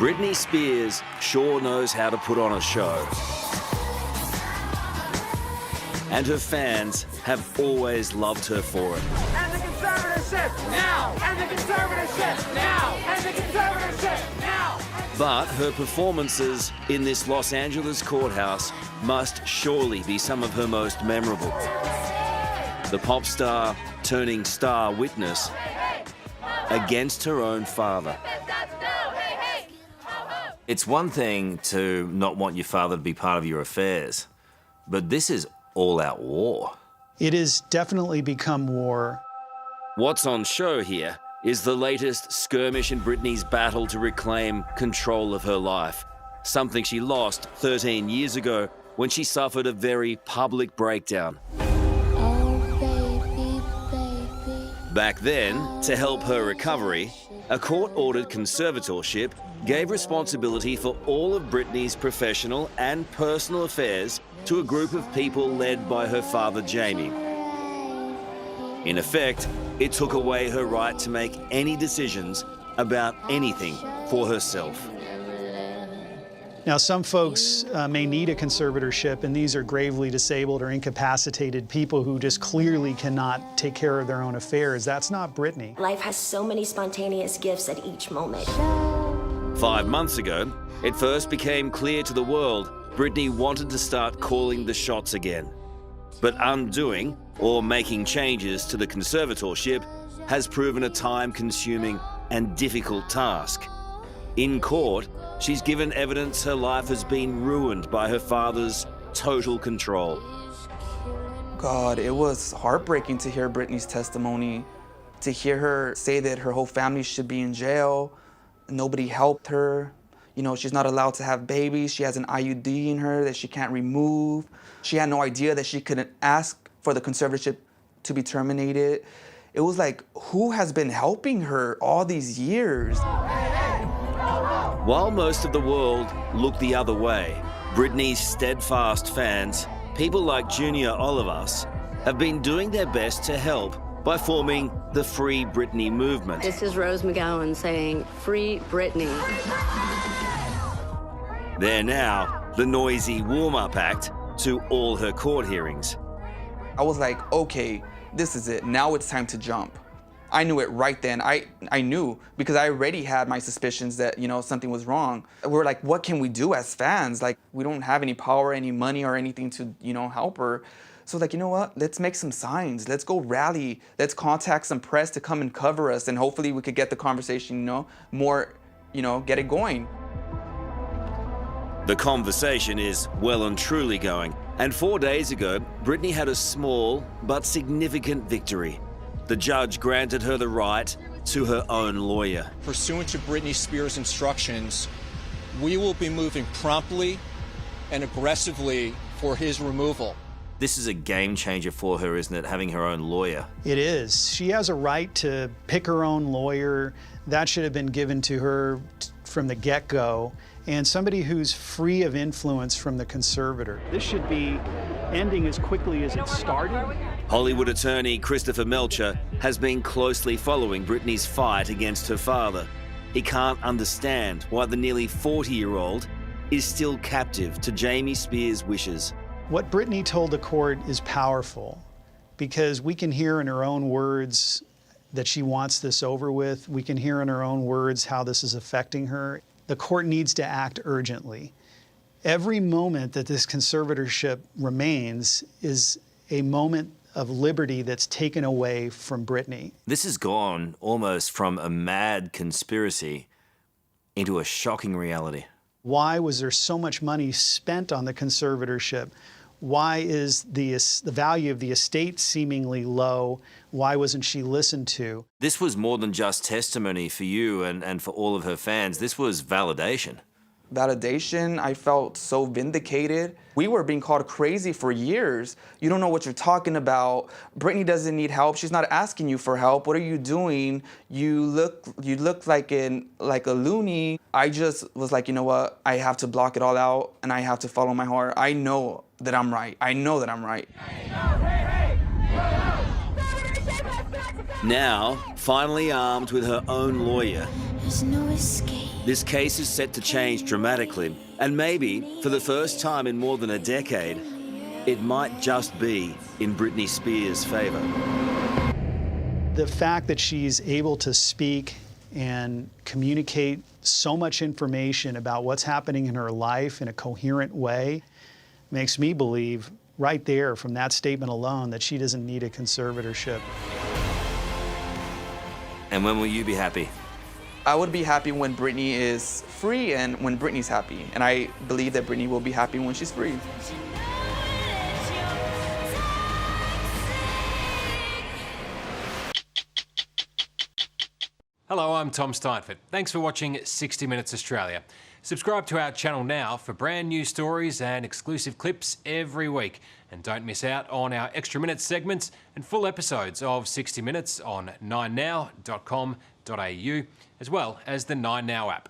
Britney Spears sure knows how to put on a show. And her fans have always loved her for it. And the conservatorship now! And the conservatorship now! And the conservatorship now! But her performances in this Los Angeles courthouse must surely be some of her most memorable. The pop star turning star witness against her own father. It's one thing to not want your father to be part of your affairs, but this is all-out war. It has definitely become war. What's on show here is the latest skirmish in Britney's battle to reclaim control of her life, something she lost 13 years ago when she suffered a very public breakdown. Back then, to help her recovery, a court-ordered conservatorship gave responsibility for all of Britney's professional and personal affairs to a group of people led by her father, Jamie. In effect, it took away her right to make any decisions about anything for herself. Now, some folks may need a conservatorship, and these are gravely disabled or incapacitated people who just clearly cannot take care of their own affairs. That's not Britney. Life has so many spontaneous gifts at each moment. 5 months ago, it first became clear to the world Britney wanted to start calling the shots again. But undoing or making changes to the conservatorship has proven a time-consuming and difficult task. In court, she's given evidence her life has been ruined by her father's total control. God, it was heartbreaking to hear Britney's testimony, to hear her say that her whole family should be in jail, nobody helped her. You know, she's not allowed to have babies. She has an IUD in her that she can't remove. She had no idea that she couldn't ask for the conservatorship to be terminated. It was like, who has been helping her all these years? While most of the world looked the other way, Britney's steadfast fans, people like Junior Olivas, have been doing their best to help by forming the Free Britney movement. This is Rose McGowan saying, "Free Britney." They're now the noisy warm-up act to all her court hearings. I was like, okay, this is it. Now it's time to jump. I knew it right then. I knew because I already had my suspicions that, you know, something was wrong. We're like, what can we do as fans? Like, we don't have any power, any money, or anything to, you know, help her. So like, you know what? Let's make some signs. Let's go rally. Let's contact some press to come and cover us, and hopefully we could get the conversation, you know, more, you know, get it going. The conversation is well and truly going. And 4 days ago, Britney had a small but significant victory. The judge granted her the right to her own lawyer. Pursuant to Britney Spears' instructions, we will be moving promptly and aggressively for his removal. This is a game changer for her, isn't it, having her own lawyer? It is. She has a right to pick her own lawyer. That should have been given to her from the get-go. And somebody who's free of influence from the conservator. This should be ending as quickly as it started. Hollywood attorney Christopher Melcher has been closely following Britney's fight against her father. He can't understand why the nearly 40-year-old is still captive to Jamie Spears' wishes. What Britney told the court is powerful because we can hear in her own words that she wants this over with. We can hear in her own words how this is affecting her. The court needs to act urgently. Every moment that this conservatorship remains is a moment of liberty that's taken away from Britney. This has gone almost from a mad conspiracy into a shocking reality. Why was there so much money spent on the conservatorship? Why is the value of the estate seemingly low? Why wasn't she listened to? This was more than just testimony for you and for all of her fans. This was validation. Validation, I felt so vindicated. We were being called crazy for years. You don't know what you're talking about. Britney doesn't need help. She's not asking you for help. What are you doing? You look like a loony. I just was like, you know what? I have to block it all out and I have to follow my heart. I know that I'm right. I know that I'm right. Hey, hey, hey. Now, finally armed with her own lawyer, There's no escape. this case is set to change dramatically, and maybe, for the first time in more than a decade, it might just be in Britney Spears' favor. The fact that she's able to speak and communicate so much information about what's happening in her life in a coherent way makes me believe right there from that statement alone that she doesn't need a conservatorship. And when will you be happy? I would be happy when Britney is free and when Britney's happy. And I believe that Britney will be happy when she's free. Hello, I'm Tom Steinfort. Thanks for watching 60 Minutes Australia. Subscribe to our channel now for brand new stories and exclusive clips every week. And don't miss out on our extra minutes segments and full episodes of 60 Minutes on 9now.com.au, as well as the 9Now app.